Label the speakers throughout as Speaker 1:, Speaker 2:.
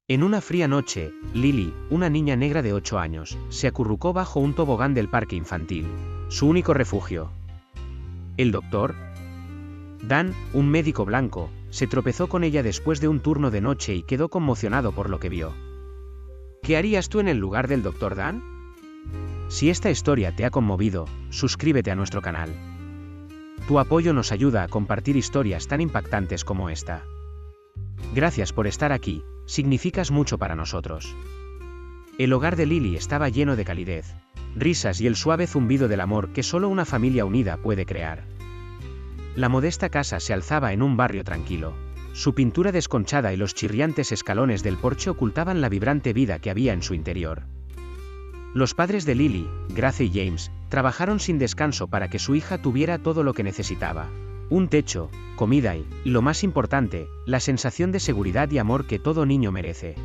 Speaker 1: En una fría noche, Lily, una niña negra de 8 años, se acurrucó bajo un tobogán del parque infantil, su único refugio. El doctor Dan, un médico blanco, se tropezó con ella después de un turno de noche y quedó conmocionado por lo que vio. ¿Qué harías tú en el lugar del doctor Dan? Si esta historia te ha conmovido, suscríbete a nuestro canal. Tu apoyo nos ayuda a compartir historias tan impactantes como esta. Gracias por estar aquí, significas mucho para nosotros. El hogar de Lily estaba lleno de calidez, risas y el suave zumbido del amor que solo una familia unida puede crear. La modesta casa se alzaba en un barrio tranquilo. Su pintura desconchada y los chirriantes escalones del porche ocultaban la vibrante vida que había en su interior. Los padres de Lily, Grace y James, trabajaron sin descanso para que su hija tuviera todo lo que necesitaba. Un techo, comida y, lo más importante, la sensación de seguridad y amor que todo niño merece.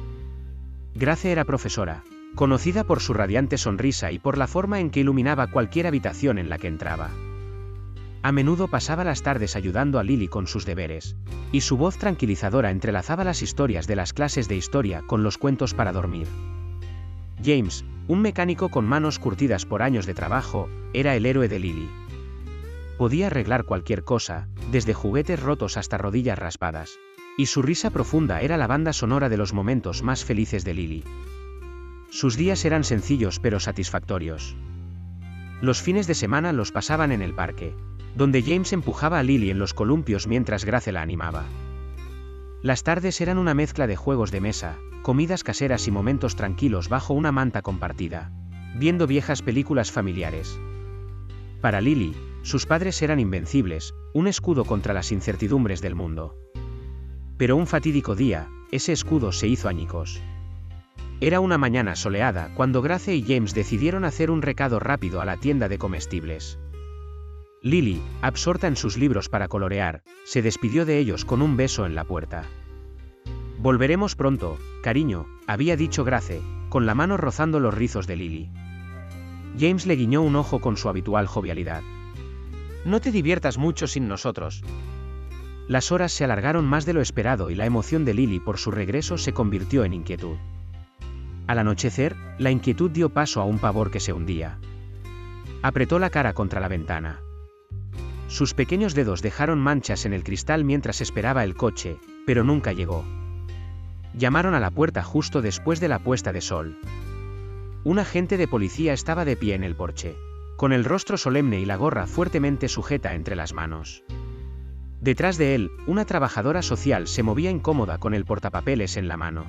Speaker 1: Grace era profesora, conocida por su radiante sonrisa y por la forma en que iluminaba cualquier habitación en la que entraba. A menudo pasaba las tardes ayudando a Lily con sus deberes, y su voz tranquilizadora entrelazaba las historias de las clases de historia con los cuentos para dormir. James, un mecánico con manos curtidas por años de trabajo, era el héroe de Lily. Podía arreglar cualquier cosa, desde juguetes rotos hasta rodillas raspadas, y su risa profunda era la banda sonora de los momentos más felices de Lily. Sus días eran sencillos pero satisfactorios. Los fines de semana los pasaban en el parque, donde James empujaba a Lily en los columpios mientras Grace la animaba. Las tardes eran una mezcla de juegos de mesa, comidas caseras y momentos tranquilos bajo una manta compartida, viendo viejas películas familiares. Para Lily, sus padres eran invencibles, un escudo contra las incertidumbres del mundo. Pero un fatídico día, ese escudo se hizo añicos. Era una mañana soleada cuando Grace y James decidieron hacer un recado rápido a la tienda de comestibles. Lily, absorta en sus libros para colorear, se despidió de ellos con un beso en la puerta. Volveremos pronto, cariño, había dicho Grace, con la mano rozando los rizos de Lily. James le guiñó un ojo con su habitual jovialidad. No te diviertas mucho sin nosotros. Las horas se alargaron más de lo esperado y la emoción de Lily por su regreso se convirtió en inquietud. Al anochecer, la inquietud dio paso a un pavor que se hundía. Apretó la cara contra la ventana. Sus pequeños dedos dejaron manchas en el cristal mientras esperaba el coche, pero nunca llegó. Llamaron a la puerta justo después de la puesta de sol. Un agente de policía estaba de pie en el porche, con el rostro solemne y la gorra fuertemente sujeta entre las manos. Detrás de él, una trabajadora social se movía incómoda con el portapapeles en la mano.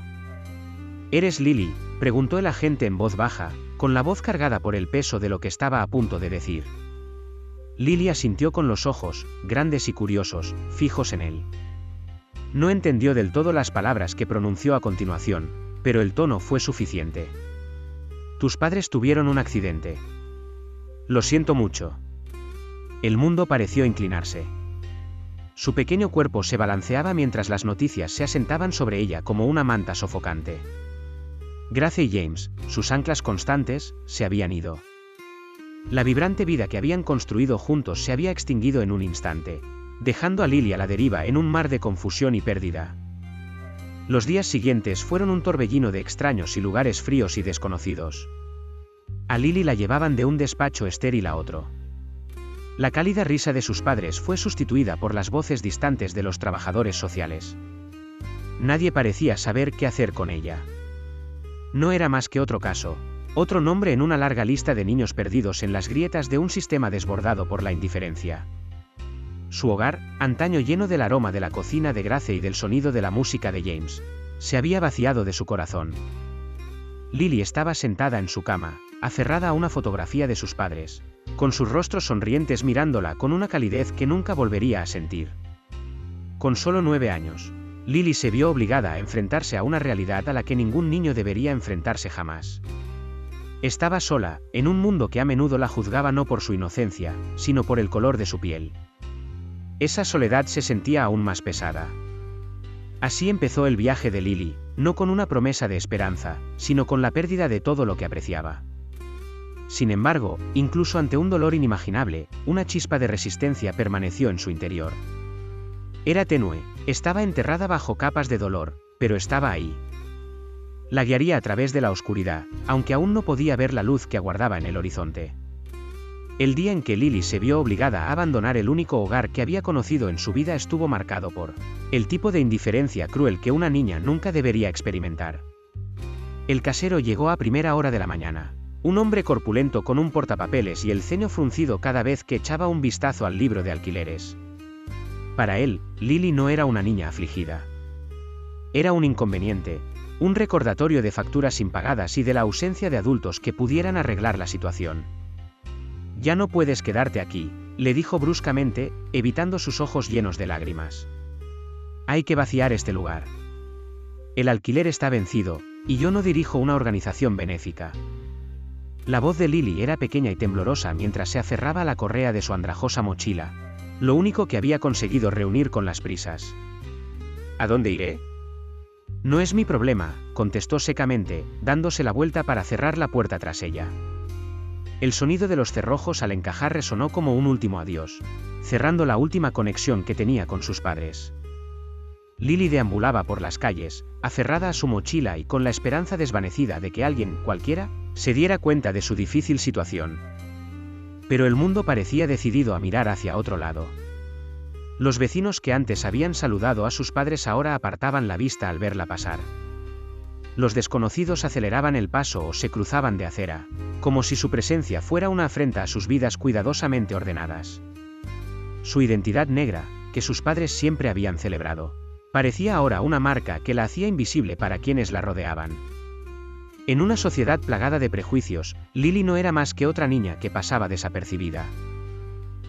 Speaker 1: ¿Eres Lily?, preguntó el agente en voz baja, con la voz cargada por el peso de lo que estaba a punto de decir. Lily asintió con los ojos, grandes y curiosos, fijos en él. No entendió del todo las palabras que pronunció a continuación, pero el tono fue suficiente. Tus padres tuvieron un accidente. Lo siento mucho. El mundo pareció inclinarse. Su pequeño cuerpo se balanceaba mientras las noticias se asentaban sobre ella como una manta sofocante. Grace y James, sus anclas constantes, se habían ido. La vibrante vida que habían construido juntos se había extinguido en un instante, dejando a Lily a la deriva en un mar de confusión y pérdida. Los días siguientes fueron un torbellino de extraños y lugares fríos y desconocidos. A Lily la llevaban de un despacho estéril a otro. La cálida risa de sus padres fue sustituida por las voces distantes de los trabajadores sociales. Nadie parecía saber qué hacer con ella. No era más que otro caso, otro nombre en una larga lista de niños perdidos en las grietas de un sistema desbordado por la indiferencia. Su hogar, antaño lleno del aroma de la cocina de Grace y del sonido de la música de James, se había vaciado de su corazón. Lily estaba sentada en su cama, aferrada a una fotografía de sus padres, con sus rostros sonrientes mirándola con una calidez que nunca volvería a sentir. Con solo 9 años, Lily se vio obligada a enfrentarse a una realidad a la que ningún niño debería enfrentarse jamás. Estaba sola, en un mundo que a menudo la juzgaba no por su inocencia, sino por el color de su piel. Esa soledad se sentía aún más pesada. Así empezó el viaje de Lily, no con una promesa de esperanza, sino con la pérdida de todo lo que apreciaba. Sin embargo, incluso ante un dolor inimaginable, una chispa de resistencia permaneció en su interior. Era tenue, estaba enterrada bajo capas de dolor, pero estaba ahí. La guiaría a través de la oscuridad, aunque aún no podía ver la luz que aguardaba en el horizonte. El día en que Lily se vio obligada a abandonar el único hogar que había conocido en su vida estuvo marcado por el tipo de indiferencia cruel que una niña nunca debería experimentar. El casero llegó a primera hora de la mañana. Un hombre corpulento con un portapapeles y el ceño fruncido cada vez que echaba un vistazo al libro de alquileres. Para él, Lily no era una niña afligida. Era un inconveniente, un recordatorio de facturas impagadas y de la ausencia de adultos que pudieran arreglar la situación. «Ya no puedes quedarte aquí», le dijo bruscamente, evitando sus ojos llenos de lágrimas. «Hay que vaciar este lugar. El alquiler está vencido, y yo no dirijo una organización benéfica». La voz de Lily era pequeña y temblorosa mientras se aferraba a la correa de su andrajosa mochila, lo único que había conseguido reunir con las prisas. «¿A dónde iré?» «No es mi problema», contestó secamente, dándose la vuelta para cerrar la puerta tras ella. El sonido de los cerrojos al encajar resonó como un último adiós, cerrando la última conexión que tenía con sus padres. Lily deambulaba por las calles, aferrada a su mochila y con la esperanza desvanecida de que alguien, cualquiera, se diera cuenta de su difícil situación. Pero el mundo parecía decidido a mirar hacia otro lado. Los vecinos que antes habían saludado a sus padres ahora apartaban la vista al verla pasar. Los desconocidos aceleraban el paso o se cruzaban de acera, como si su presencia fuera una afrenta a sus vidas cuidadosamente ordenadas. Su identidad negra, que sus padres siempre habían celebrado, parecía ahora una marca que la hacía invisible para quienes la rodeaban. En una sociedad plagada de prejuicios, Lily no era más que otra niña que pasaba desapercibida.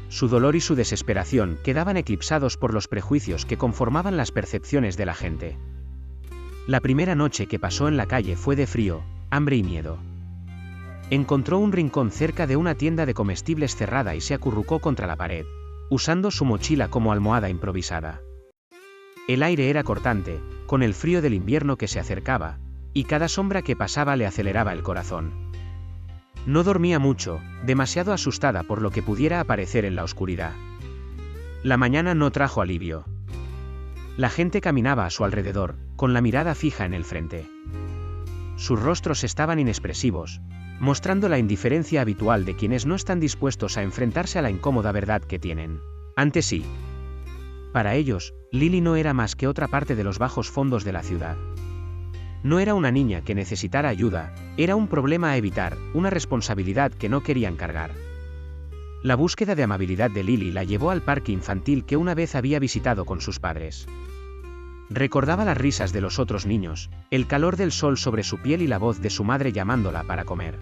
Speaker 1: Su dolor y su desesperación quedaban eclipsados por los prejuicios que conformaban las percepciones de la gente. La primera noche que pasó en la calle fue de frío, hambre y miedo. Encontró un rincón cerca de una tienda de comestibles cerrada y se acurrucó contra la pared, usando su mochila como almohada improvisada. El aire era cortante, con el frío del invierno que se acercaba, y cada sombra que pasaba le aceleraba el corazón. No dormía mucho, demasiado asustada por lo que pudiera aparecer en la oscuridad. La mañana no trajo alivio. La gente caminaba a su alrededor, con la mirada fija en el frente. Sus rostros estaban inexpresivos, mostrando la indiferencia habitual de quienes no están dispuestos a enfrentarse a la incómoda verdad que tienen ante sí. Para ellos, Lily no era más que otra parte de los bajos fondos de la ciudad. No era una niña que necesitara ayuda, era un problema a evitar, una responsabilidad que no querían cargar. La búsqueda de amabilidad de Lily la llevó al parque infantil que una vez había visitado con sus padres. Recordaba las risas de los otros niños, el calor del sol sobre su piel y la voz de su madre llamándola para comer.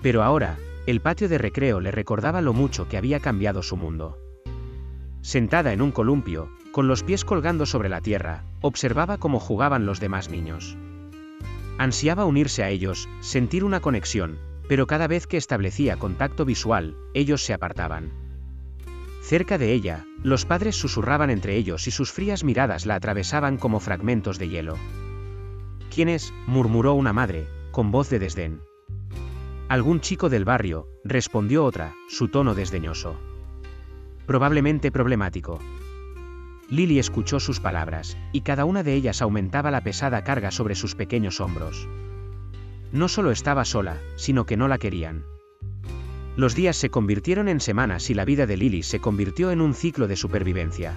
Speaker 1: Pero ahora, el patio de recreo le recordaba lo mucho que había cambiado su mundo. Sentada en un columpio, con los pies colgando sobre la tierra, observaba cómo jugaban los demás niños. Ansiaba unirse a ellos, sentir una conexión, pero cada vez que establecía contacto visual, ellos se apartaban. Cerca de ella, los padres susurraban entre ellos y sus frías miradas la atravesaban como fragmentos de hielo. ¿Quién es?, murmuró una madre, con voz de desdén. Algún chico del barrio, respondió otra, su tono desdeñoso. Probablemente problemático. Lily escuchó sus palabras, y cada una de ellas aumentaba la pesada carga sobre sus pequeños hombros. No solo estaba sola, sino que no la querían. Los días se convirtieron en semanas y la vida de Lily se convirtió en un ciclo de supervivencia.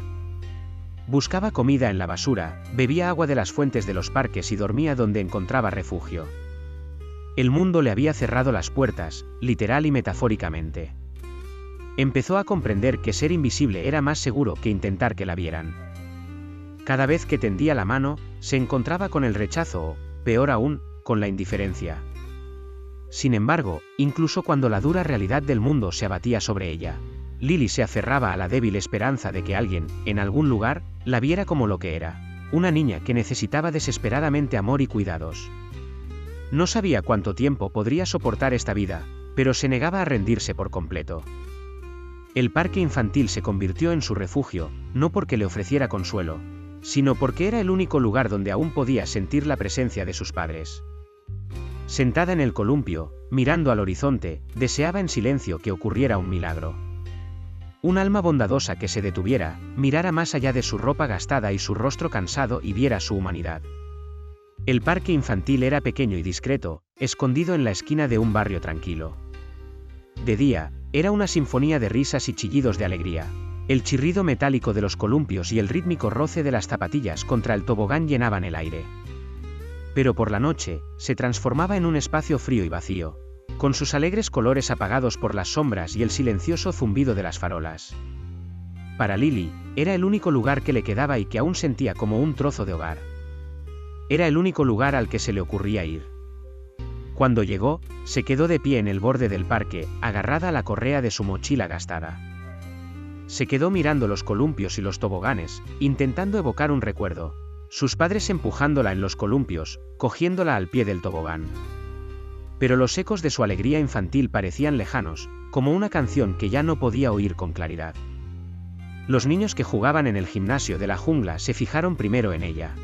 Speaker 1: Buscaba comida en la basura, bebía agua de las fuentes de los parques y dormía donde encontraba refugio. El mundo le había cerrado las puertas, literal y metafóricamente. Empezó a comprender que ser invisible era más seguro que intentar que la vieran. Cada vez que tendía la mano, se encontraba con el rechazo o, peor aún, con la indiferencia. Sin embargo, incluso cuando la dura realidad del mundo se abatía sobre ella, Lily se aferraba a la débil esperanza de que alguien, en algún lugar, la viera como lo que era, una niña que necesitaba desesperadamente amor y cuidados. No sabía cuánto tiempo podría soportar esta vida, pero se negaba a rendirse por completo. El parque infantil se convirtió en su refugio, no porque le ofreciera consuelo, sino porque era el único lugar donde aún podía sentir la presencia de sus padres. Sentada en el columpio, mirando al horizonte, deseaba en silencio que ocurriera un milagro. Un alma bondadosa que se detuviera, mirara más allá de su ropa gastada y su rostro cansado y viera su humanidad. El parque infantil era pequeño y discreto, escondido en la esquina de un barrio tranquilo. De día, era una sinfonía de risas y chillidos de alegría. El chirrido metálico de los columpios y el rítmico roce de las zapatillas contra el tobogán llenaban el aire. Pero por la noche, se transformaba en un espacio frío y vacío, con sus alegres colores apagados por las sombras y el silencioso zumbido de las farolas. Para Lily, era el único lugar que le quedaba y que aún sentía como un trozo de hogar. Era el único lugar al que se le ocurría ir. Cuando llegó, se quedó de pie en el borde del parque, agarrada a la correa de su mochila gastada. Se quedó mirando los columpios y los toboganes, intentando evocar un recuerdo. Sus padres empujándola en los columpios, cogiéndola al pie del tobogán. Pero los ecos de su alegría infantil parecían lejanos, como una canción que ya no podía oír con claridad. Los niños que jugaban en el gimnasio de la jungla se fijaron primero en ella.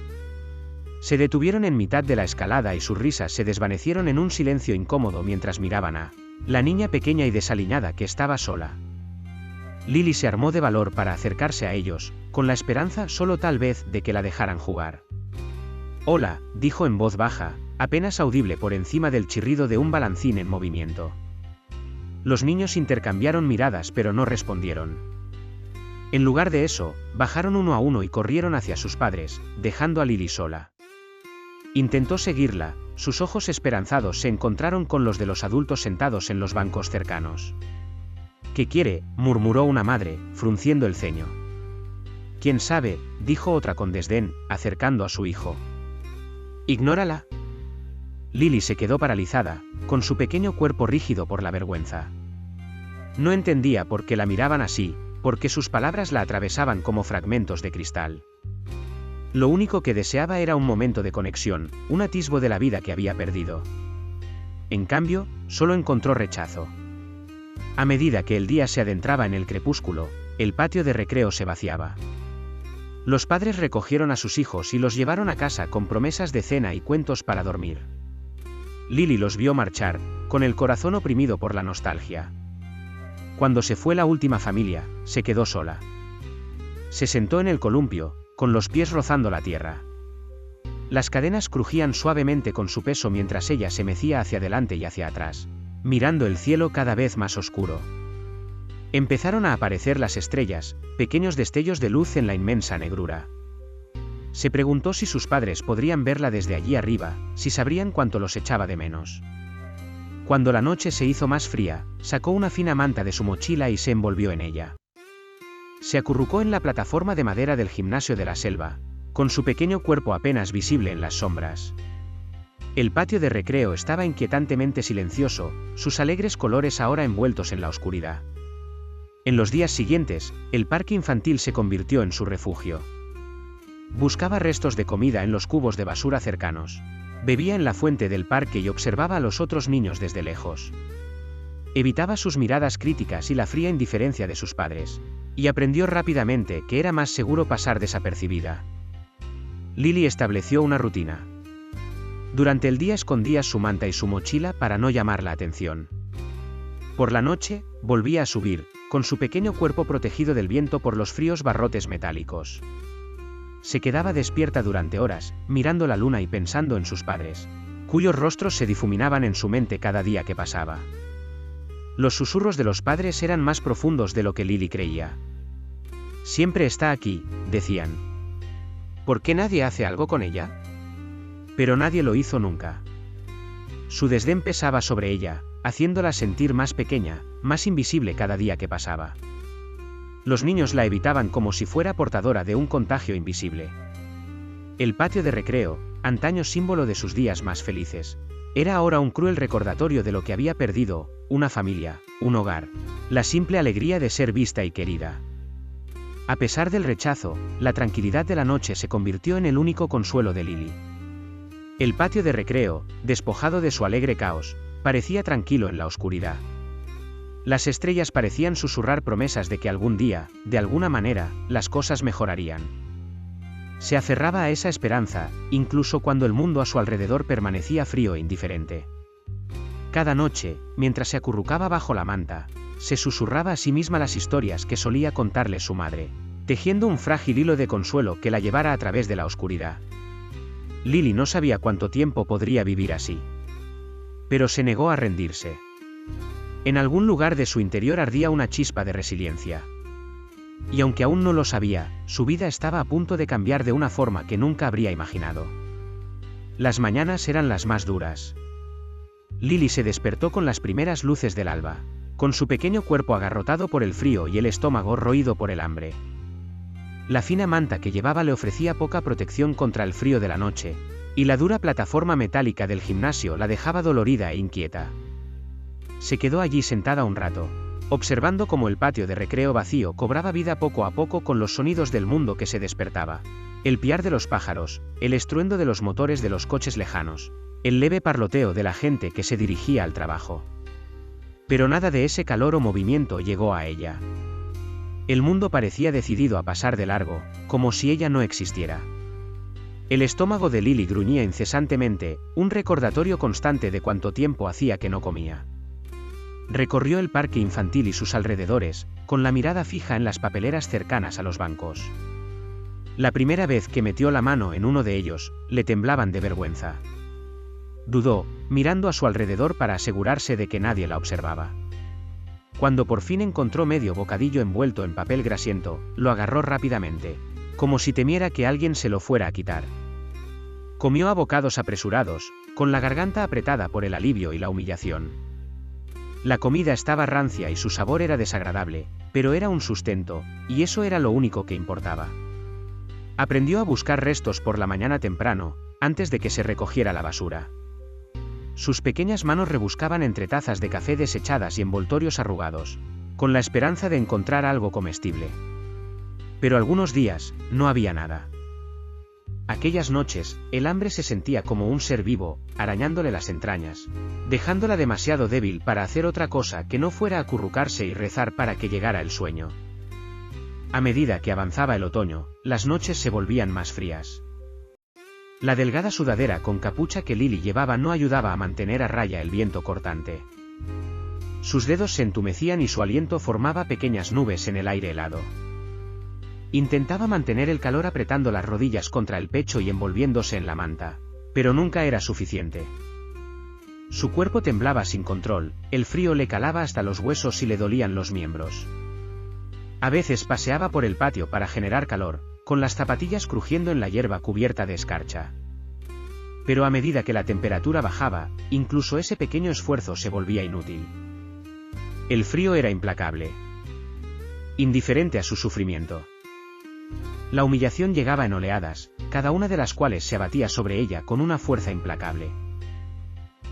Speaker 1: Se detuvieron en mitad de la escalada y sus risas se desvanecieron en un silencio incómodo mientras miraban a la niña pequeña y desaliñada que estaba sola. Lily se armó de valor para acercarse a ellos, con la esperanza solo tal vez de que la dejaran jugar. «Hola», dijo en voz baja, apenas audible por encima del chirrido de un balancín en movimiento. Los niños intercambiaron miradas pero no respondieron. En lugar de eso, bajaron uno a uno y corrieron hacia sus padres, dejando a Lily sola. Intentó seguirla, sus ojos esperanzados se encontraron con los de los adultos sentados en los bancos cercanos. «¿Qué quiere?», murmuró una madre, frunciendo el ceño. «¿Quién sabe?», dijo otra con desdén, acercando a su hijo. «Ignórala». Lily se quedó paralizada, con su pequeño cuerpo rígido por la vergüenza. No entendía por qué la miraban así, porque sus palabras la atravesaban como fragmentos de cristal. Lo único que deseaba era un momento de conexión, un atisbo de la vida que había perdido. En cambio, solo encontró rechazo. A medida que el día se adentraba en el crepúsculo, el patio de recreo se vaciaba. Los padres recogieron a sus hijos y los llevaron a casa con promesas de cena y cuentos para dormir. Lily los vio marchar, con el corazón oprimido por la nostalgia. Cuando se fue la última familia, se quedó sola. Se sentó en el columpio, con los pies rozando la tierra. Las cadenas crujían suavemente con su peso mientras ella se mecía hacia adelante y hacia atrás, mirando el cielo cada vez más oscuro. Empezaron a aparecer las estrellas, pequeños destellos de luz en la inmensa negrura. Se preguntó si sus padres podrían verla desde allí arriba, si sabrían cuánto los echaba de menos. Cuando la noche se hizo más fría, sacó una fina manta de su mochila y se envolvió en ella. Se acurrucó en la plataforma de madera del gimnasio de la selva, con su pequeño cuerpo apenas visible en las sombras. El patio de recreo estaba inquietantemente silencioso, sus alegres colores ahora envueltos en la oscuridad. En los días siguientes, el parque infantil se convirtió en su refugio. Buscaba restos de comida en los cubos de basura cercanos. Bebía en la fuente del parque y observaba a los otros niños desde lejos. Evitaba sus miradas críticas y la fría indiferencia de sus padres, y aprendió rápidamente que era más seguro pasar desapercibida. Lily estableció una rutina. Durante el día escondía su manta y su mochila para no llamar la atención. Por la noche, volvía a subir, con su pequeño cuerpo protegido del viento por los fríos barrotes metálicos. Se quedaba despierta durante horas, mirando la luna y pensando en sus padres, cuyos rostros se difuminaban en su mente cada día que pasaba. Los susurros de los padres eran más profundos de lo que Lily creía. «Siempre está aquí», decían. «¿Por qué nadie hace algo con ella?». Pero nadie lo hizo nunca. Su desdén pesaba sobre ella, haciéndola sentir más pequeña, más invisible cada día que pasaba. Los niños la evitaban como si fuera portadora de un contagio invisible. El patio de recreo, antaño símbolo de sus días más felices, era ahora un cruel recordatorio de lo que había perdido: una familia, un hogar, la simple alegría de ser vista y querida. A pesar del rechazo, la tranquilidad de la noche se convirtió en el único consuelo de Lily. El patio de recreo, despojado de su alegre caos, parecía tranquilo en la oscuridad. Las estrellas parecían susurrar promesas de que algún día, de alguna manera, las cosas mejorarían. Se aferraba a esa esperanza, incluso cuando el mundo a su alrededor permanecía frío e indiferente. Cada noche, mientras se acurrucaba bajo la manta, se susurraba a sí misma las historias que solía contarle su madre, tejiendo un frágil hilo de consuelo que la llevara a través de la oscuridad. Lily no sabía cuánto tiempo podría vivir así. Pero se negó a rendirse. En algún lugar de su interior ardía una chispa de resiliencia. Y aunque aún no lo sabía, su vida estaba a punto de cambiar de una forma que nunca habría imaginado. Las mañanas eran las más duras. Lily se despertó con las primeras luces del alba, con su pequeño cuerpo agarrotado por el frío y el estómago roído por el hambre. La fina manta que llevaba le ofrecía poca protección contra el frío de la noche, y la dura plataforma metálica del gimnasio la dejaba dolorida e inquieta. Se quedó allí sentada un rato, observando cómo el patio de recreo vacío cobraba vida poco a poco con los sonidos del mundo que se despertaba. El piar de los pájaros, el estruendo de los motores de los coches lejanos, el leve parloteo de la gente que se dirigía al trabajo. Pero nada de ese calor o movimiento llegó a ella. El mundo parecía decidido a pasar de largo, como si ella no existiera. El estómago de Lily gruñía incesantemente, un recordatorio constante de cuánto tiempo hacía que no comía. Recorrió el parque infantil y sus alrededores, con la mirada fija en las papeleras cercanas a los bancos. La primera vez que metió la mano en uno de ellos, le temblaban de vergüenza. Dudó, mirando a su alrededor para asegurarse de que nadie la observaba. Cuando por fin encontró medio bocadillo envuelto en papel grasiento, lo agarró rápidamente, como si temiera que alguien se lo fuera a quitar. Comió a bocados apresurados, con la garganta apretada por el alivio y la humillación. La comida estaba rancia y su sabor era desagradable, pero era un sustento, y eso era lo único que importaba. Aprendió a buscar restos por la mañana temprano, antes de que se recogiera la basura. Sus pequeñas manos rebuscaban entre tazas de café desechadas y envoltorios arrugados, con la esperanza de encontrar algo comestible. Pero algunos días, no había nada. Aquellas noches, el hambre se sentía como un ser vivo, arañándole las entrañas, dejándola demasiado débil para hacer otra cosa que no fuera acurrucarse y rezar para que llegara el sueño. A medida que avanzaba el otoño, las noches se volvían más frías. La delgada sudadera con capucha que Lily llevaba no ayudaba a mantener a raya el viento cortante. Sus dedos se entumecían y su aliento formaba pequeñas nubes en el aire helado. Intentaba mantener el calor apretando las rodillas contra el pecho y envolviéndose en la manta, pero nunca era suficiente. Su cuerpo temblaba sin control, el frío le calaba hasta los huesos y le dolían los miembros. A veces paseaba por el patio para generar calor, con las zapatillas crujiendo en la hierba cubierta de escarcha. Pero a medida que la temperatura bajaba, incluso ese pequeño esfuerzo se volvía inútil. El frío era implacable, indiferente a su sufrimiento. La humillación llegaba en oleadas, cada una de las cuales se abatía sobre ella con una fuerza implacable.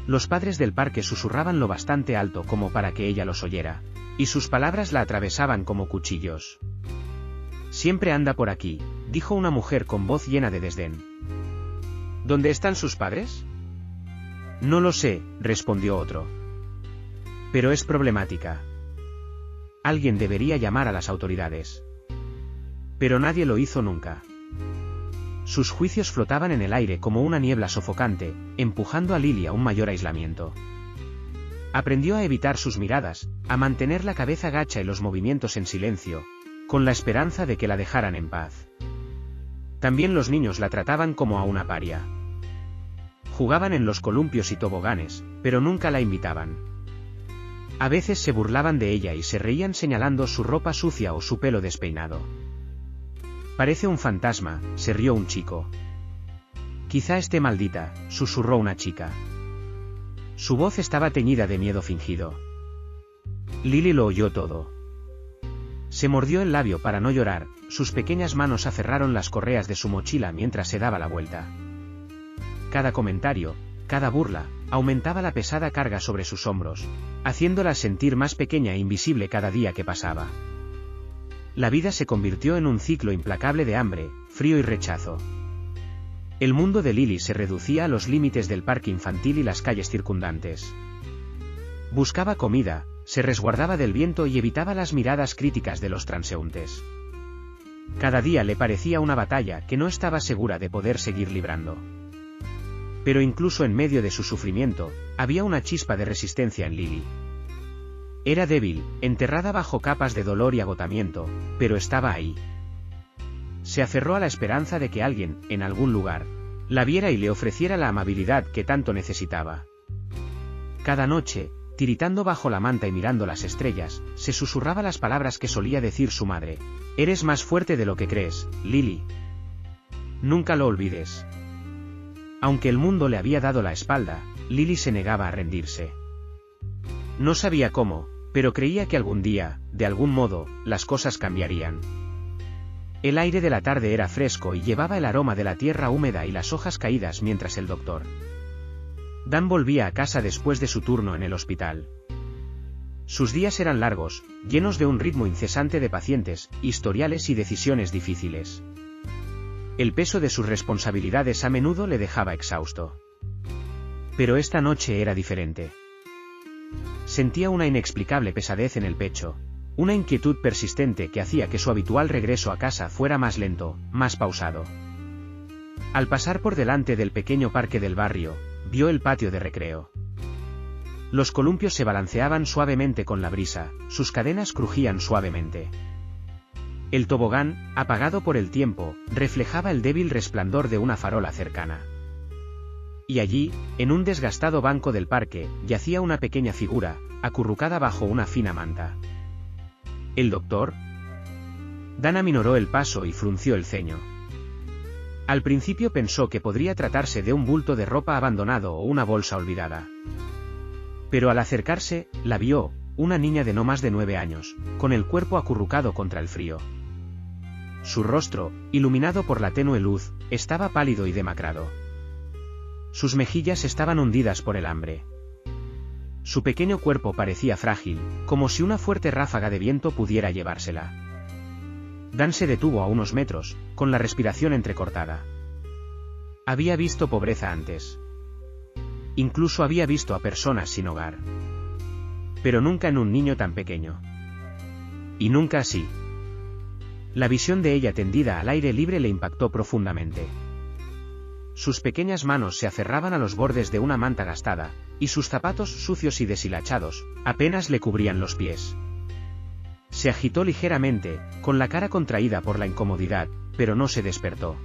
Speaker 1: Los padres del parque susurraban lo bastante alto como para que ella los oyera, y sus palabras la atravesaban como cuchillos. «Siempre anda por aquí», dijo una mujer con voz llena de desdén. «¿Dónde están sus padres?» «No lo sé», respondió otro. «Pero es problemática. Alguien debería llamar a las autoridades». Pero nadie lo hizo nunca. Sus juicios flotaban en el aire como una niebla sofocante, empujando a Lily a un mayor aislamiento. Aprendió a evitar sus miradas, a mantener la cabeza gacha y los movimientos en silencio, con la esperanza de que la dejaran en paz. También los niños la trataban como a una paria. Jugaban en los columpios y toboganes, pero nunca la invitaban. A veces se burlaban de ella y se reían señalando su ropa sucia o su pelo despeinado. «Parece un fantasma», se rió un chico. «Quizá esté maldita», susurró una chica. Su voz estaba teñida de miedo fingido. Lily lo oyó todo. Se mordió el labio para no llorar, sus pequeñas manos aferraron las correas de su mochila mientras se daba la vuelta. Cada comentario, cada burla, aumentaba la pesada carga sobre sus hombros, haciéndola sentir más pequeña e invisible cada día que pasaba. La vida se convirtió en un ciclo implacable de hambre, frío y rechazo. El mundo de Lily se reducía a los límites del parque infantil y las calles circundantes. Buscaba comida, se resguardaba del viento y evitaba las miradas críticas de los transeúntes. Cada día le parecía una batalla que no estaba segura de poder seguir librando. Pero incluso en medio de su sufrimiento, había una chispa de resistencia en Lily. Era débil, enterrada bajo capas de dolor y agotamiento, pero estaba ahí. Se aferró a la esperanza de que alguien, en algún lugar, la viera y le ofreciera la amabilidad que tanto necesitaba. Cada noche, tiritando bajo la manta y mirando las estrellas, se susurraba las palabras que solía decir su madre. Eres más fuerte de lo que crees, Lily. Nunca lo olvides. Aunque el mundo le había dado la espalda, Lily se negaba a rendirse. No sabía cómo, pero creía que algún día, de algún modo, las cosas cambiarían. El aire de la tarde era fresco y llevaba el aroma de la tierra húmeda y las hojas caídas mientras el doctor Dan volvía a casa después de su turno en el hospital. Sus días eran largos, llenos de un ritmo incesante de pacientes, historiales y decisiones difíciles. El peso de sus responsabilidades a menudo le dejaba exhausto. Pero esta noche era diferente. Sentía una inexplicable pesadez en el pecho, una inquietud persistente que hacía que su habitual regreso a casa fuera más lento, más pausado. Al pasar por delante del pequeño parque del barrio, vio el patio de recreo. Los columpios se balanceaban suavemente con la brisa, sus cadenas crujían suavemente. El tobogán, apagado por el tiempo, reflejaba el débil resplandor de una farola cercana. Y allí, en un desgastado banco del parque, yacía una pequeña figura, acurrucada bajo una fina manta. ¿El doctor? Dan aminoró el paso y frunció el ceño. Al principio pensó que podría tratarse de un bulto de ropa abandonado o una bolsa olvidada. Pero al acercarse, la vio, una niña de no más de 9 años, con el cuerpo acurrucado contra el frío. Su rostro, iluminado por la tenue luz, estaba pálido y demacrado. Sus mejillas estaban hundidas por el hambre. Su pequeño cuerpo parecía frágil, como si una fuerte ráfaga de viento pudiera llevársela. Dan se detuvo a unos metros, con la respiración entrecortada. Había visto pobreza antes. Incluso había visto a personas sin hogar. Pero nunca en un niño tan pequeño. Y nunca así. La visión de ella tendida al aire libre le impactó profundamente. Sus pequeñas manos se aferraban a los bordes de una manta gastada, y sus zapatos sucios y deshilachados, apenas le cubrían los pies. Se agitó ligeramente, con la cara contraída por la incomodidad, pero no se despertó.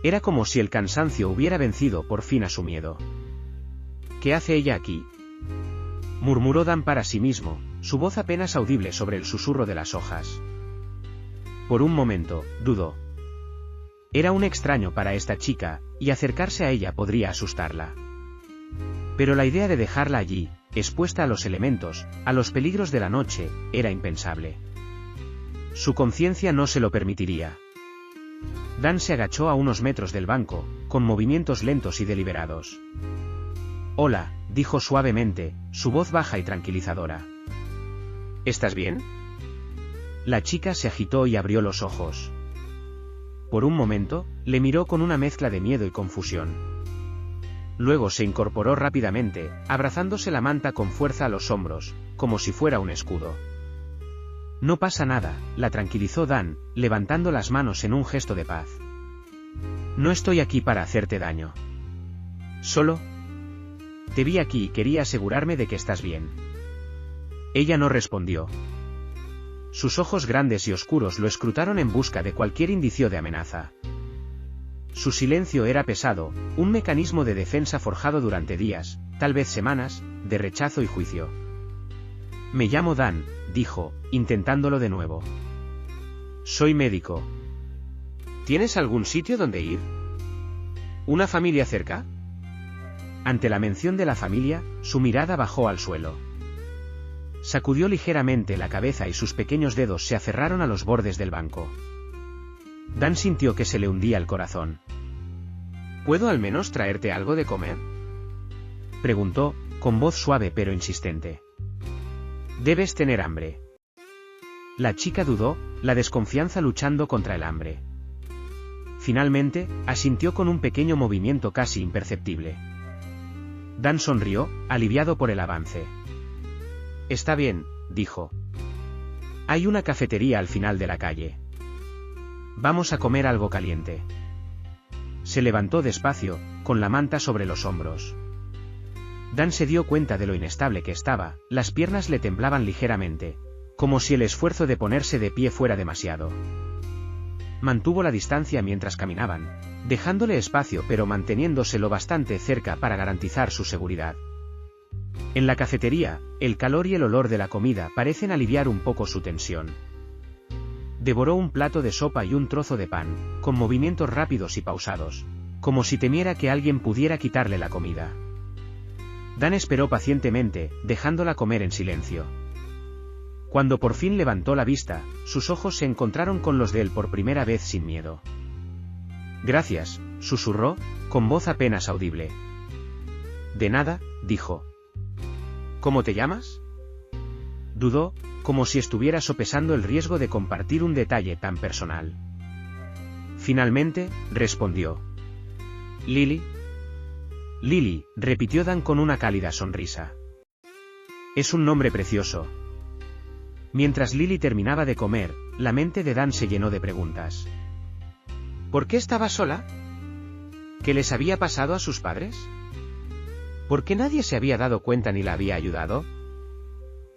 Speaker 1: Era como si el cansancio hubiera vencido por fin a su miedo. ¿Qué hace ella aquí?, murmuró Dan para sí mismo, su voz apenas audible sobre el susurro de las hojas. Por un momento, dudó. Era un extraño para esta chica, y acercarse a ella podría asustarla. Pero la idea de dejarla allí, expuesta a los elementos, a los peligros de la noche, era impensable. Su conciencia no se lo permitiría. Dan se agachó a unos metros del banco, con movimientos lentos y deliberados. «Hola», dijo suavemente, su voz baja y tranquilizadora. «¿Estás bien?». La chica se agitó y abrió los ojos. Por un momento, le miró con una mezcla de miedo y confusión. Luego se incorporó rápidamente, abrazándose la manta con fuerza a los hombros, como si fuera un escudo. «No pasa nada», la tranquilizó Dan, levantando las manos en un gesto de paz. «No estoy aquí para hacerte daño. Solo te vi aquí y quería asegurarme de que estás bien». Ella no respondió. Sus ojos grandes y oscuros lo escrutaron en busca de cualquier indicio de amenaza. Su silencio era pesado, un mecanismo de defensa forjado durante días, tal vez semanas, de rechazo y juicio. «Me llamo Dan», dijo, intentándolo de nuevo. «Soy médico». «¿Tienes algún sitio donde ir? ¿Una familia cerca?». Ante la mención de la familia, su mirada bajó al suelo. Sacudió ligeramente la cabeza y sus pequeños dedos se aferraron a los bordes del banco. Dan sintió que se le hundía el corazón. «¿Puedo al menos traerte algo de comer?», preguntó, con voz suave pero insistente. «Debes tener hambre». La chica dudó, la desconfianza luchando contra el hambre. Finalmente, asintió con un pequeño movimiento casi imperceptible. Dan sonrió, aliviado por el avance. «Está bien», dijo. «Hay una cafetería al final de la calle. Vamos a comer algo caliente». Se levantó despacio, con la manta sobre los hombros. Dan se dio cuenta de lo inestable que estaba, las piernas le temblaban ligeramente, como si el esfuerzo de ponerse de pie fuera demasiado. mantuvo la distancia mientras caminaban, dejándole espacio pero manteniéndose lo bastante cerca para garantizar su seguridad. En la cafetería, el calor y el olor de la comida parecen aliviar un poco su tensión. Devoró un plato de sopa y un trozo de pan, con movimientos rápidos y pausados, como si temiera que alguien pudiera quitarle la comida. Dan esperó pacientemente, dejándola comer en silencio. Cuando por fin levantó la vista, sus ojos se encontraron con los de él por primera vez sin miedo. «Gracias», susurró, con voz apenas audible. «De nada», dijo. «¿Cómo te llamas?». Dudó, como si estuviera sopesando el riesgo de compartir un detalle tan personal. Finalmente, respondió. «Lily». «Lily», repitió Dan con una cálida sonrisa. «Es un nombre precioso». Mientras Lily terminaba de comer, la mente de Dan se llenó de preguntas. ¿Por qué estaba sola? ¿Qué les había pasado a sus padres? ¿Por qué nadie se había dado cuenta ni la había ayudado?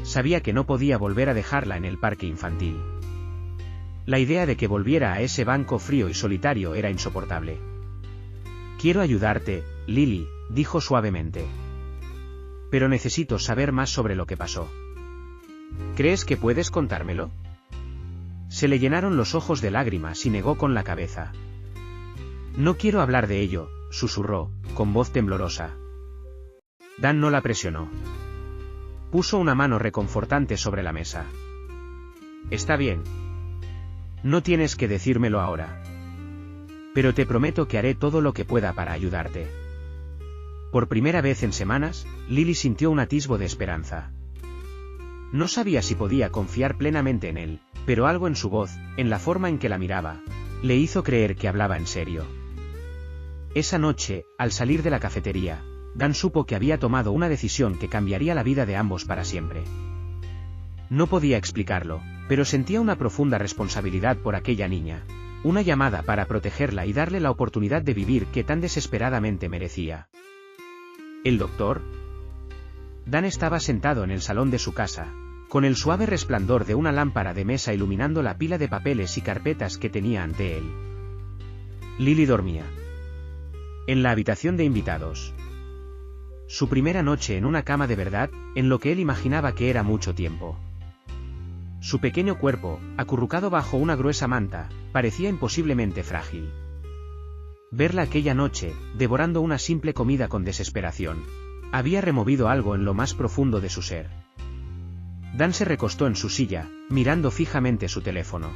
Speaker 1: Sabía que no podía volver a dejarla en el parque infantil. La idea de que volviera a ese banco frío y solitario era insoportable. «Quiero ayudarte, Lily», dijo suavemente. «Pero necesito saber más sobre lo que pasó. ¿Crees que puedes contármelo?». Se le llenaron los ojos de lágrimas y negó con la cabeza. «No quiero hablar de ello», susurró, con voz temblorosa. Dan no la presionó. Puso una mano reconfortante sobre la mesa. «Está bien. No tienes que decírmelo ahora. Pero te prometo que haré todo lo que pueda para ayudarte». Por primera vez en semanas, Lily sintió un atisbo de esperanza. No sabía si podía confiar plenamente en él, pero algo en su voz, en la forma en que la miraba, le hizo creer que hablaba en serio. Esa noche, al salir de la cafetería, Dan supo que había tomado una decisión que cambiaría la vida de ambos para siempre. No podía explicarlo, pero sentía una profunda responsabilidad por aquella niña, una llamada para protegerla y darle la oportunidad de vivir que tan desesperadamente merecía. ¿El doctor? Dan estaba sentado en el salón de su casa, con el suave resplandor de una lámpara de mesa iluminando la pila de papeles y carpetas que tenía ante él. Lily dormía en la habitación de invitados. Su primera noche en una cama de verdad, en lo que él imaginaba que era mucho tiempo. Su pequeño cuerpo, acurrucado bajo una gruesa manta, parecía imposiblemente frágil. Verla aquella noche, devorando una simple comida con desesperación, había removido algo en lo más profundo de su ser. Dan se recostó en su silla, mirando fijamente su teléfono.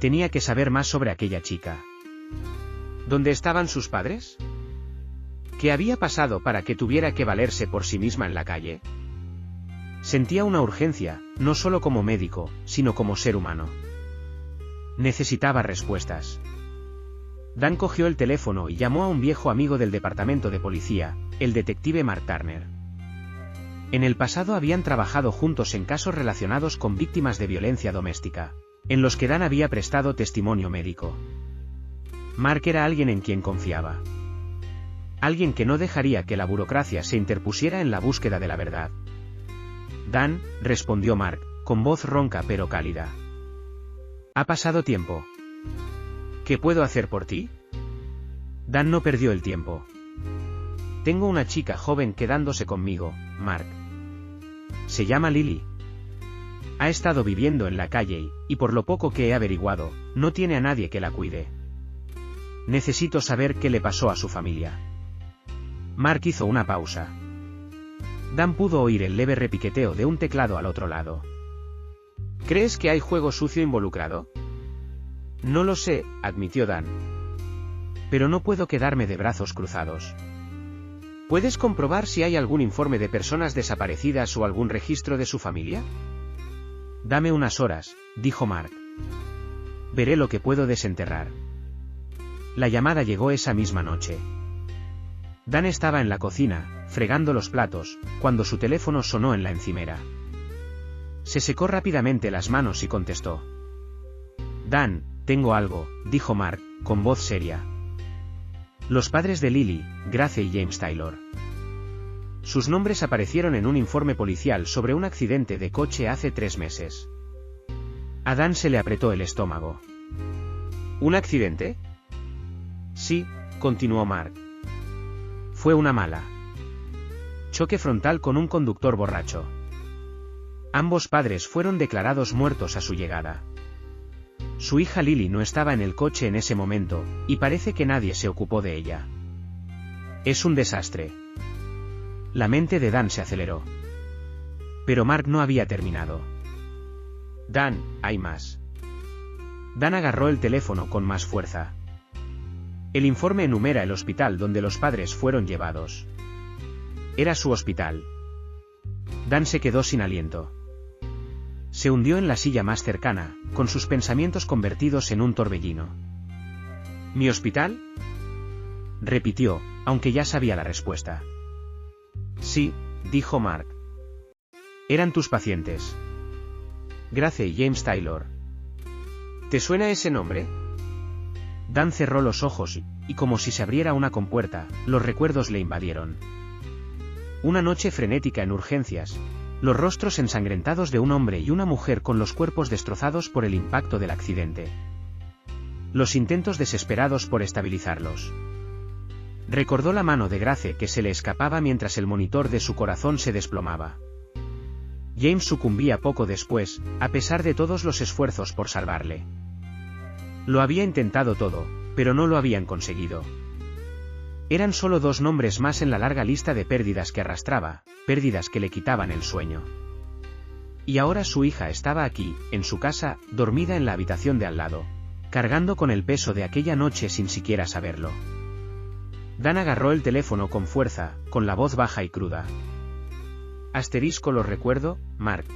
Speaker 1: Tenía que saber más sobre aquella chica. ¿Dónde estaban sus padres? ¿Qué había pasado para que tuviera que valerse por sí misma en la calle? Sentía una urgencia, no solo como médico, sino como ser humano. Necesitaba respuestas. Dan cogió el teléfono y llamó a un viejo amigo del departamento de policía, el detective Mark Turner. En el pasado habían trabajado juntos en casos relacionados con víctimas de violencia doméstica, en los que Dan había prestado testimonio médico. Mark era alguien en quien confiaba. Alguien que no dejaría que la burocracia se interpusiera en la búsqueda de la verdad. «Dan», respondió Mark, con voz ronca pero cálida. «Ha pasado tiempo. ¿Qué puedo hacer por ti?». Dan no perdió el tiempo. «Tengo una chica joven quedándose conmigo, Mark. Se llama Lily. Ha estado viviendo en la calle y, por lo poco que he averiguado, no tiene a nadie que la cuide. Necesito saber qué le pasó a su familia». Mark hizo una pausa. Dan pudo oír el leve repiqueteo de un teclado al otro lado. «¿Crees que hay juego sucio involucrado?». «No lo sé», admitió Dan. «Pero no puedo quedarme de brazos cruzados. ¿Puedes comprobar si hay algún informe de personas desaparecidas o algún registro de su familia?». «Dame unas horas», dijo Mark. «Veré lo que puedo desenterrar». La llamada llegó esa misma noche. Dan estaba en la cocina, fregando los platos, cuando su teléfono sonó en la encimera. Se secó rápidamente las manos y contestó. «Dan, tengo algo», dijo Mark, con voz seria. «Los padres de Lily, Grace y James Taylor. Sus nombres aparecieron en un informe policial sobre un accidente de coche hace 3 meses». A Dan se le apretó el estómago. ¿Un accidente? Sí, continuó Mark. Fue una mala. Choque frontal con un conductor borracho. Ambos padres fueron declarados muertos a su llegada. Su hija Lily no estaba en el coche en ese momento, y parece que nadie se ocupó de ella. Es un desastre. La mente de Dan se aceleró. Pero Mark no había terminado. Dan, hay más. Dan agarró el teléfono con más fuerza. El informe enumera el hospital donde los padres fueron llevados. Era su hospital. Dan se quedó sin aliento. Se hundió en la silla más cercana, con sus pensamientos convertidos en un torbellino. ¿Mi hospital?, repitió, aunque ya sabía la respuesta. Sí, dijo Mark. Eran tus pacientes. Grace y James Taylor. ¿Te suena ese nombre? Dan cerró los ojos y como si se abriera una compuerta, los recuerdos le invadieron. Una noche frenética en urgencias, los rostros ensangrentados de un hombre y una mujer con los cuerpos destrozados por el impacto del accidente. Los intentos desesperados por estabilizarlos. Recordó la mano de Grace que se le escapaba mientras el monitor de su corazón se desplomaba. James sucumbía poco después, a pesar de todos los esfuerzos por salvarle. Lo había intentado todo, pero no lo habían conseguido. Eran solo 2 nombres más en la larga lista de pérdidas que arrastraba, pérdidas que le quitaban el sueño. Y ahora su hija estaba aquí, en su casa, dormida en la habitación de al lado, cargando con el peso de aquella noche sin siquiera saberlo. Dan agarró el teléfono con fuerza, con la voz baja y cruda. Asterisco, lo recuerdo, Mark.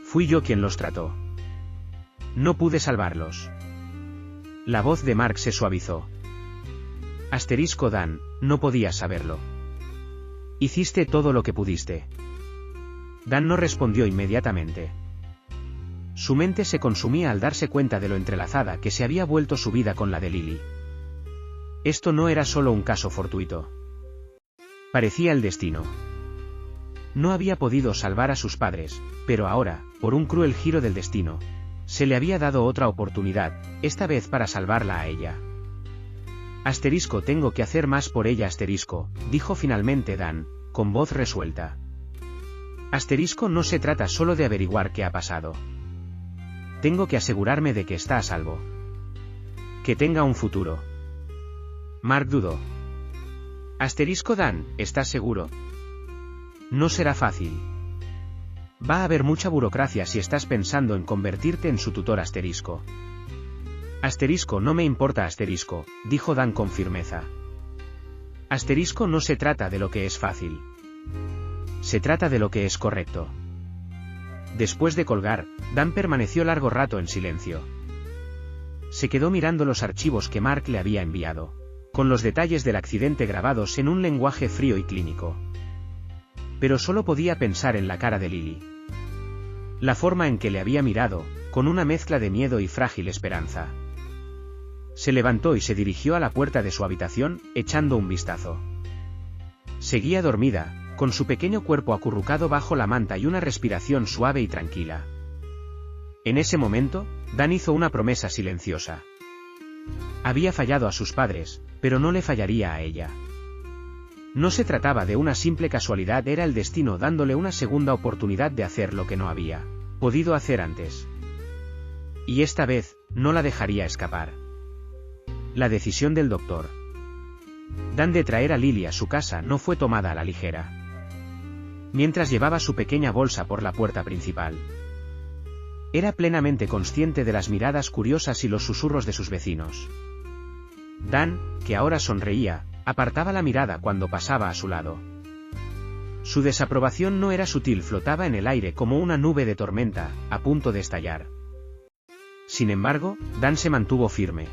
Speaker 1: Fui yo quien los trató. No pude salvarlos. La voz de Mark se suavizó. Asterisco, Dan, no podías saberlo. Hiciste todo lo que pudiste. Dan no respondió inmediatamente. Su mente se consumía al darse cuenta de lo entrelazada que se había vuelto su vida con la de Lily. Esto no era solo un caso fortuito. Parecía el destino. No había podido salvar a sus padres, pero ahora, por un cruel giro del destino, se le había dado otra oportunidad, esta vez para salvarla a ella. Asterisco, tengo que hacer más por ella, asterisco, dijo finalmente Dan, con voz resuelta. Asterisco, no se trata solo de averiguar qué ha pasado. Tengo que asegurarme de que está a salvo. Que tenga un futuro. Mark dudó. Asterisco, Dan, ¿estás seguro? No será fácil. Va a haber mucha burocracia si estás pensando en convertirte en su tutor, asterisco. Asterisco, no me importa, asterisco, dijo Dan con firmeza. Asterisco, no se trata de lo que es fácil. Se trata de lo que es correcto. Después de colgar, Dan permaneció largo rato en silencio. Se quedó mirando los archivos que Mark le había enviado, con los detalles del accidente grabados en un lenguaje frío y clínico. Pero solo podía pensar en la cara de Lily. La forma en que le había mirado, con una mezcla de miedo y frágil esperanza. Se levantó y se dirigió a la puerta de su habitación, echando un vistazo. Seguía dormida, con su pequeño cuerpo acurrucado bajo la manta y una respiración suave y tranquila. En ese momento, Dan hizo una promesa silenciosa. Había fallado a sus padres, pero no le fallaría a ella. No se trataba de una simple casualidad, era el destino dándole una segunda oportunidad de hacer lo que no había podido hacer antes. Y esta vez, no la dejaría escapar. La decisión del doctor Dan de traer a Lily a su casa no fue tomada a la ligera. Mientras llevaba su pequeña bolsa por la puerta principal, era plenamente consciente de las miradas curiosas y los susurros de sus vecinos. Dan, que ahora sonreía, apartaba la mirada cuando pasaba a su lado. Su desaprobación no era sutil, flotaba en el aire como una nube de tormenta, a punto de estallar. Sin embargo, Dan se mantuvo firme.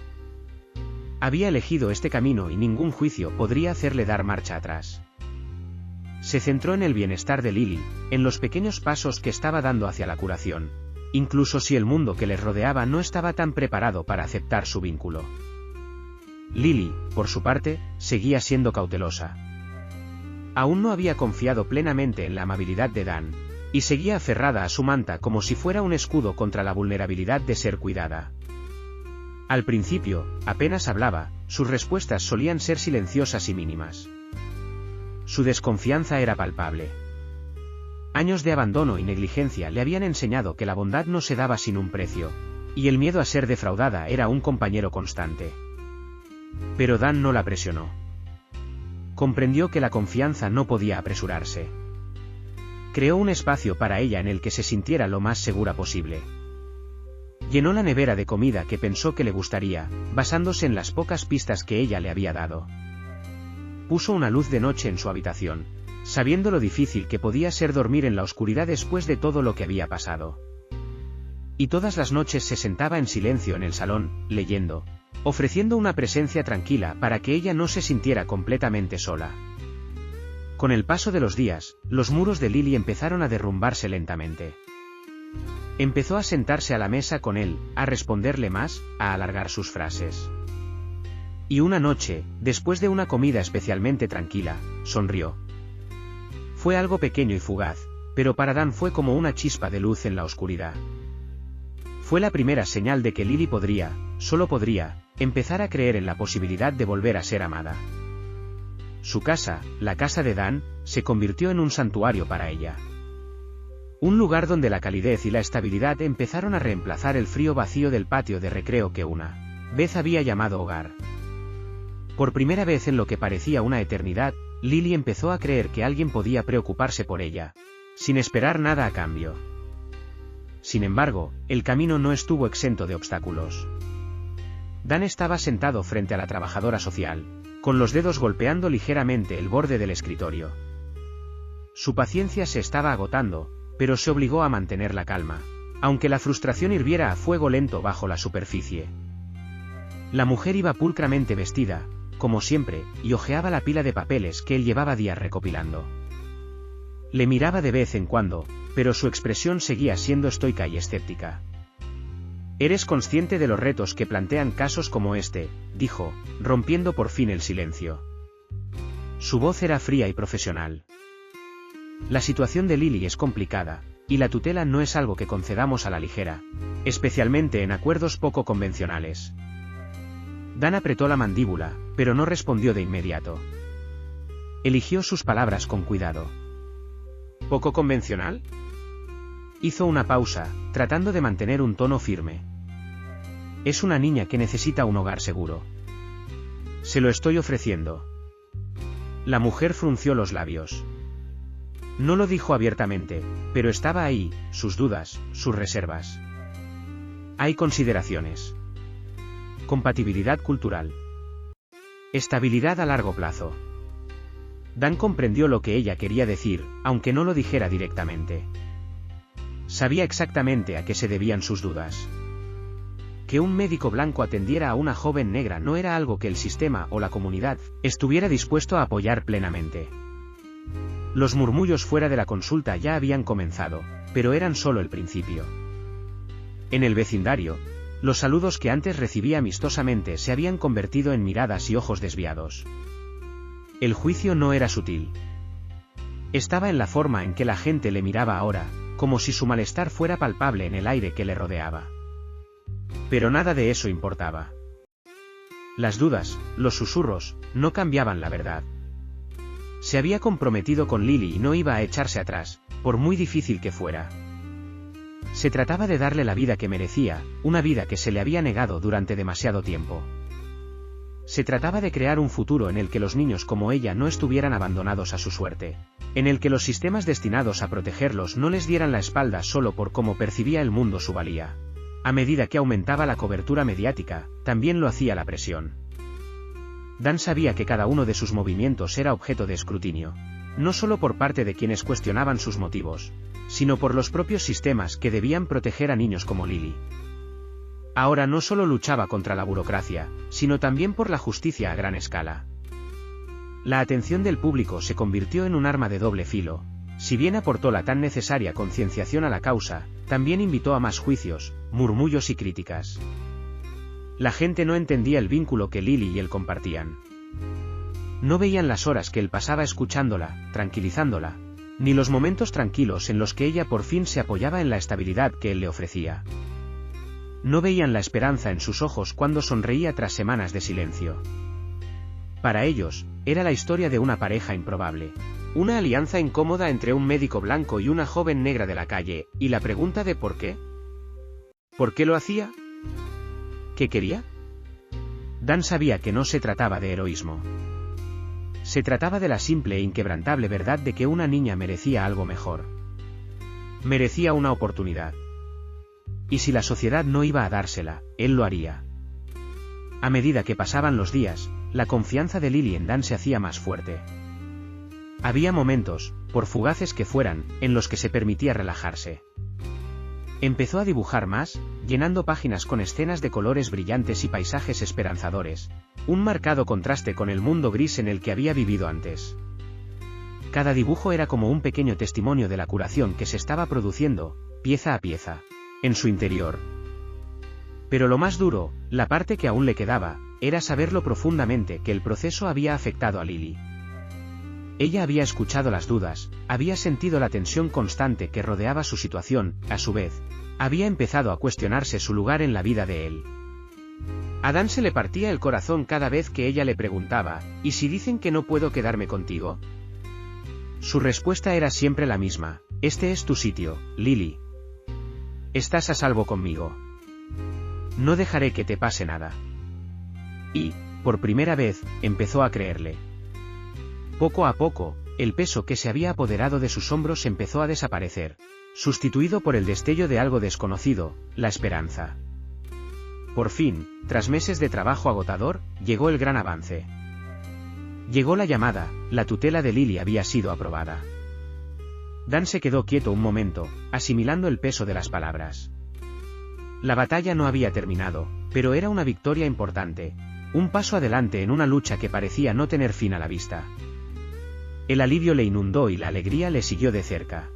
Speaker 1: Había elegido este camino y ningún juicio podría hacerle dar marcha atrás. Se centró en el bienestar de Lily, en los pequeños pasos que estaba dando hacia la curación, incluso si el mundo que les rodeaba no estaba tan preparado para aceptar su vínculo. Lily, por su parte, seguía siendo cautelosa. Aún no había confiado plenamente en la amabilidad de Dan, y seguía aferrada a su manta como si fuera un escudo contra la vulnerabilidad de ser cuidada. Al principio, apenas hablaba, sus respuestas solían ser silenciosas y mínimas. Su desconfianza era palpable. Años de abandono y negligencia le habían enseñado que la bondad no se daba sin un precio, y el miedo a ser defraudada era un compañero constante. Pero Dan no la presionó. Comprendió que la confianza no podía apresurarse. Creó un espacio para ella en el que se sintiera lo más segura posible. Llenó la nevera de comida que pensó que le gustaría, basándose en las pocas pistas que ella le había dado. Puso una luz de noche en su habitación, sabiendo lo difícil que podía ser dormir en la oscuridad después de todo lo que había pasado. Y todas las noches se sentaba en silencio en el salón, leyendo, ofreciendo una presencia tranquila para que ella no se sintiera completamente sola. Con el paso de los días, los muros de Lily empezaron a derrumbarse lentamente. Empezó a sentarse a la mesa con él, a responderle más, a alargar sus frases. Y una noche, después de una comida especialmente tranquila, sonrió. Fue algo pequeño y fugaz, pero para Dan fue como una chispa de luz en la oscuridad. Fue la primera señal de que Lily podría, solo podría, empezar a creer en la posibilidad de volver a ser amada. Su casa, la casa de Dan, se convirtió en un santuario para ella. Un lugar donde la calidez y la estabilidad empezaron a reemplazar el frío vacío del patio de recreo que una vez había llamado hogar. Por primera vez en lo que parecía una eternidad, Lily empezó a creer que alguien podía preocuparse por ella, sin esperar nada a cambio. Sin embargo, el camino no estuvo exento de obstáculos. Dan estaba sentado frente a la trabajadora social, con los dedos golpeando ligeramente el borde del escritorio. Su paciencia se estaba agotando, pero se obligó a mantener la calma, aunque la frustración hirviera a fuego lento bajo la superficie. La mujer iba pulcramente vestida, como siempre, y hojeaba la pila de papeles que él llevaba días recopilando. Le miraba de vez en cuando, pero su expresión seguía siendo estoica y escéptica. «¿Eres consciente de los retos que plantean casos como este?», dijo, rompiendo por fin el silencio. Su voz era fría y profesional. La situación de Lily es complicada, y la tutela no es algo que concedamos a la ligera, especialmente en acuerdos poco convencionales. Dan apretó la mandíbula, pero no respondió de inmediato. Eligió sus palabras con cuidado. ¿Poco convencional? Hizo una pausa, tratando de mantener un tono firme. Es una niña que necesita un hogar seguro. Se lo estoy ofreciendo. La mujer frunció los labios. No lo dijo abiertamente, pero estaba ahí, sus dudas, sus reservas. Hay consideraciones. Compatibilidad cultural. Estabilidad a largo plazo. Dan comprendió lo que ella quería decir, aunque no lo dijera directamente. Sabía exactamente a qué se debían sus dudas. Que un médico blanco atendiera a una joven negra no era algo que el sistema o la comunidad estuviera dispuesto a apoyar plenamente. Los murmullos fuera de la consulta ya habían comenzado, pero eran solo el principio. En el vecindario, los saludos que antes recibía amistosamente se habían convertido en miradas y ojos desviados. El juicio no era sutil. Estaba en la forma en que la gente le miraba ahora, como si su malestar fuera palpable en el aire que le rodeaba. Pero nada de eso importaba. Las dudas, los susurros, no cambiaban la verdad. Se había comprometido con Lily y no iba a echarse atrás, por muy difícil que fuera. Se trataba de darle la vida que merecía, una vida que se le había negado durante demasiado tiempo. Se trataba de crear un futuro en el que los niños como ella no estuvieran abandonados a su suerte, en el que los sistemas destinados a protegerlos no les dieran la espalda solo por cómo percibía el mundo su valía. A medida que aumentaba la cobertura mediática, también lo hacía la presión. Dan sabía que cada uno de sus movimientos era objeto de escrutinio, no solo por parte de quienes cuestionaban sus motivos, sino por los propios sistemas que debían proteger a niños como Lily. Ahora no solo luchaba contra la burocracia, sino también por la justicia a gran escala. La atención del público se convirtió en un arma de doble filo. Si bien aportó la tan necesaria concienciación a la causa, también invitó a más juicios, murmullos y críticas. La gente no entendía el vínculo que Lily y él compartían. No veían las horas que él pasaba escuchándola, tranquilizándola, ni los momentos tranquilos en los que ella por fin se apoyaba en la estabilidad que él le ofrecía. No veían la esperanza en sus ojos cuando sonreía tras semanas de silencio. Para ellos, era la historia de una pareja improbable. Una alianza incómoda entre un médico blanco y una joven negra de la calle, y la pregunta de ¿por qué? ¿Por qué lo hacía? ¿Qué quería? Dan sabía que no se trataba de heroísmo. Se trataba de la simple e inquebrantable verdad de que una niña merecía algo mejor. Merecía una oportunidad. Y si la sociedad no iba a dársela, él lo haría. A medida que pasaban los días, la confianza de Lily en Dan se hacía más fuerte. Había momentos, por fugaces que fueran, en los que se permitía relajarse. Empezó a dibujar más, llenando páginas con escenas de colores brillantes y paisajes esperanzadores, un marcado contraste con el mundo gris en el que había vivido antes. Cada dibujo era como un pequeño testimonio de la curación que se estaba produciendo, pieza a pieza, en su interior. Pero lo más duro, la parte que aún le quedaba, era saberlo profundamente que el proceso había afectado a Lily. Ella había escuchado las dudas, había sentido la tensión constante que rodeaba su situación, a su vez, había empezado a cuestionarse su lugar en la vida de él. A Dan se le partía el corazón cada vez que ella le preguntaba, ¿y si dicen que no puedo quedarme contigo? Su respuesta era siempre la misma, este es tu sitio, Lily. Estás a salvo conmigo. No dejaré que te pase nada. Y, por primera vez, empezó a creerle. Poco a poco, el peso que se había apoderado de sus hombros empezó a desaparecer, sustituido por el destello de algo desconocido, la esperanza. Por fin, tras meses de trabajo agotador, llegó el gran avance. Llegó la llamada, la tutela de Lily había sido aprobada. Dan se quedó quieto un momento, asimilando el peso de las palabras. La batalla no había terminado, pero era una victoria importante, un paso adelante en una lucha que parecía no tener fin a la vista. El alivio le inundó y la alegría le siguió de cerca.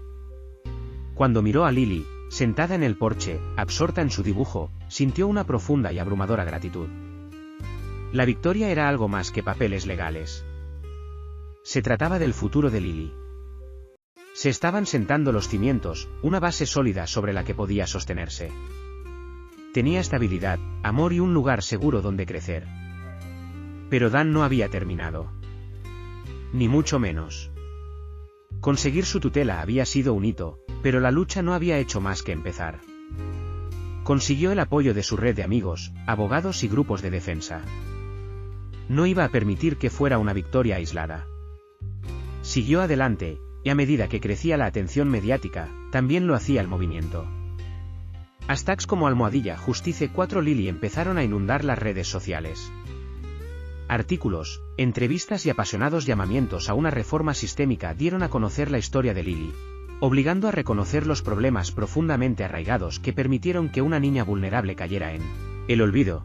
Speaker 1: Cuando miró a Lily, sentada en el porche, absorta en su dibujo, sintió una profunda y abrumadora gratitud. La victoria era algo más que papeles legales. Se trataba del futuro de Lily. Se estaban sentando los cimientos, una base sólida sobre la que podía sostenerse. Tenía estabilidad, amor y un lugar seguro donde crecer. Pero Dan no había terminado. Ni mucho menos. Conseguir su tutela había sido un hito, pero la lucha no había hecho más que empezar. Consiguió el apoyo de su red de amigos, abogados y grupos de defensa. No iba a permitir que fuera una victoria aislada. Siguió adelante, y a medida que crecía la atención mediática, también lo hacía el movimiento. Hashtags como #Justice4 Lily empezaron a inundar las redes sociales. Artículos, entrevistas y apasionados llamamientos a una reforma sistémica dieron a conocer la historia de Lily, obligando a reconocer los problemas profundamente arraigados que permitieron que una niña vulnerable cayera en el olvido.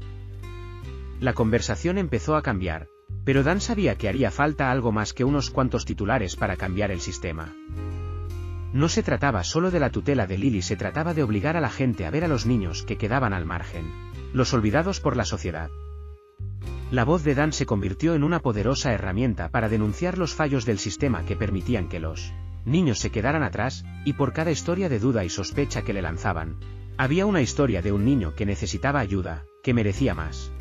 Speaker 1: La conversación empezó a cambiar, pero Dan sabía que haría falta algo más que unos cuantos titulares para cambiar el sistema. No se trataba solo de la tutela de Lily, se trataba de obligar a la gente a ver a los niños que quedaban al margen, los olvidados por la sociedad. La voz de Dan se convirtió en una poderosa herramienta para denunciar los fallos del sistema que permitían que los niños se quedaran atrás, y por cada historia de duda y sospecha que le lanzaban, había una historia de un niño que necesitaba ayuda, que merecía más.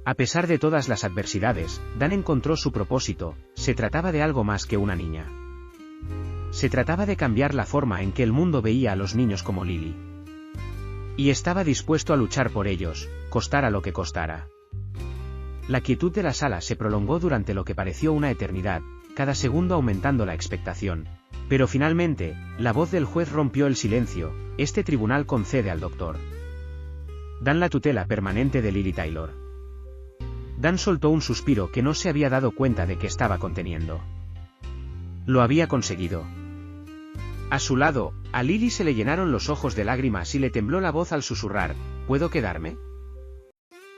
Speaker 1: A pesar de todas las adversidades, Dan encontró su propósito, se trataba de algo más que una niña. Se trataba de cambiar la forma en que el mundo veía a los niños como Lily. Y estaba dispuesto a luchar por ellos, costara lo que costara. La quietud de la sala se prolongó durante lo que pareció una eternidad, cada segundo aumentando la expectación. Pero finalmente, la voz del juez rompió el silencio, este tribunal concede al Dr. Dan la tutela permanente de Lily Taylor. Dan soltó un suspiro que no se había dado cuenta de que estaba conteniendo. Lo había conseguido. A su lado, a Lily se le llenaron los ojos de lágrimas y le tembló la voz al susurrar, ¿puedo quedarme?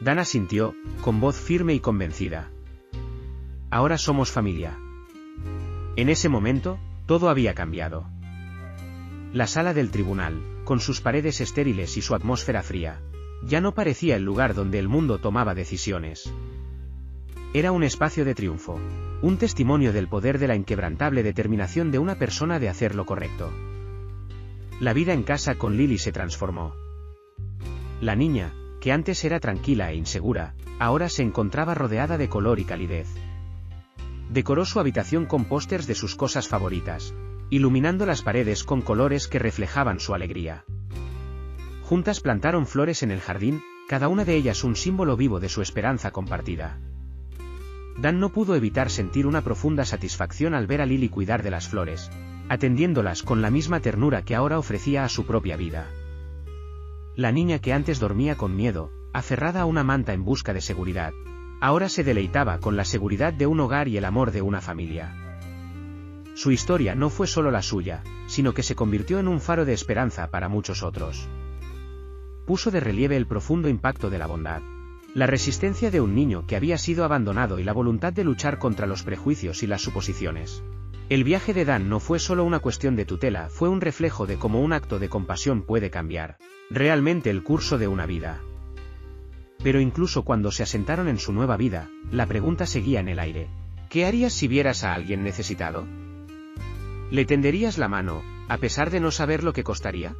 Speaker 1: Dan asintió, con voz firme y convencida. Ahora somos familia. En ese momento, todo había cambiado. La sala del tribunal, con sus paredes estériles y su atmósfera fría, ya no parecía el lugar donde el mundo tomaba decisiones. Era un espacio de triunfo, un testimonio del poder de la inquebrantable determinación de una persona de hacer lo correcto. La vida en casa con Lily se transformó. La niña, que antes era tranquila e insegura, ahora se encontraba rodeada de color y calidez. Decoró su habitación con pósters de sus cosas favoritas, iluminando las paredes con colores que reflejaban su alegría. Juntas plantaron flores en el jardín, cada una de ellas un símbolo vivo de su esperanza compartida. Dan no pudo evitar sentir una profunda satisfacción al ver a Lily cuidar de las flores, atendiéndolas con la misma ternura que ahora ofrecía a su propia vida. La niña que antes dormía con miedo, aferrada a una manta en busca de seguridad, ahora se deleitaba con la seguridad de un hogar y el amor de una familia. Su historia no fue solo la suya, sino que se convirtió en un faro de esperanza para muchos otros. Puso de relieve el profundo impacto de la bondad, la resistencia de un niño que había sido abandonado y la voluntad de luchar contra los prejuicios y las suposiciones. El viaje de Dan no fue solo una cuestión de tutela, fue un reflejo de cómo un acto de compasión puede cambiar realmente el curso de una vida. Pero incluso cuando se asentaron en su nueva vida, la pregunta seguía en el aire. ¿Qué harías si vieras a alguien necesitado? ¿Le tenderías la mano, a pesar de no saber lo que costaría?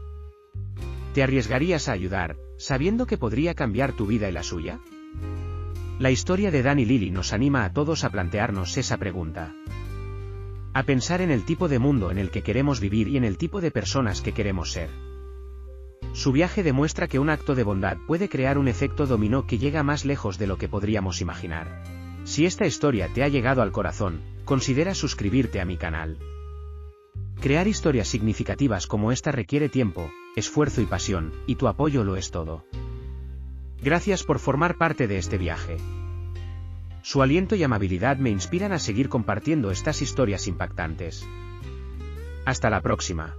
Speaker 1: ¿Te arriesgarías a ayudar, sabiendo que podría cambiar tu vida y la suya? La historia de Dan y Lily nos anima a todos a plantearnos esa pregunta. A pensar en el tipo de mundo en el que queremos vivir y en el tipo de personas que queremos ser. Su viaje demuestra que un acto de bondad puede crear un efecto dominó que llega más lejos de lo que podríamos imaginar. Si esta historia te ha llegado al corazón, considera suscribirte a mi canal. Crear historias significativas como esta requiere tiempo, esfuerzo y pasión, y tu apoyo lo es todo. Gracias por formar parte de este viaje. Su aliento y amabilidad me inspiran a seguir compartiendo estas historias impactantes. Hasta la próxima.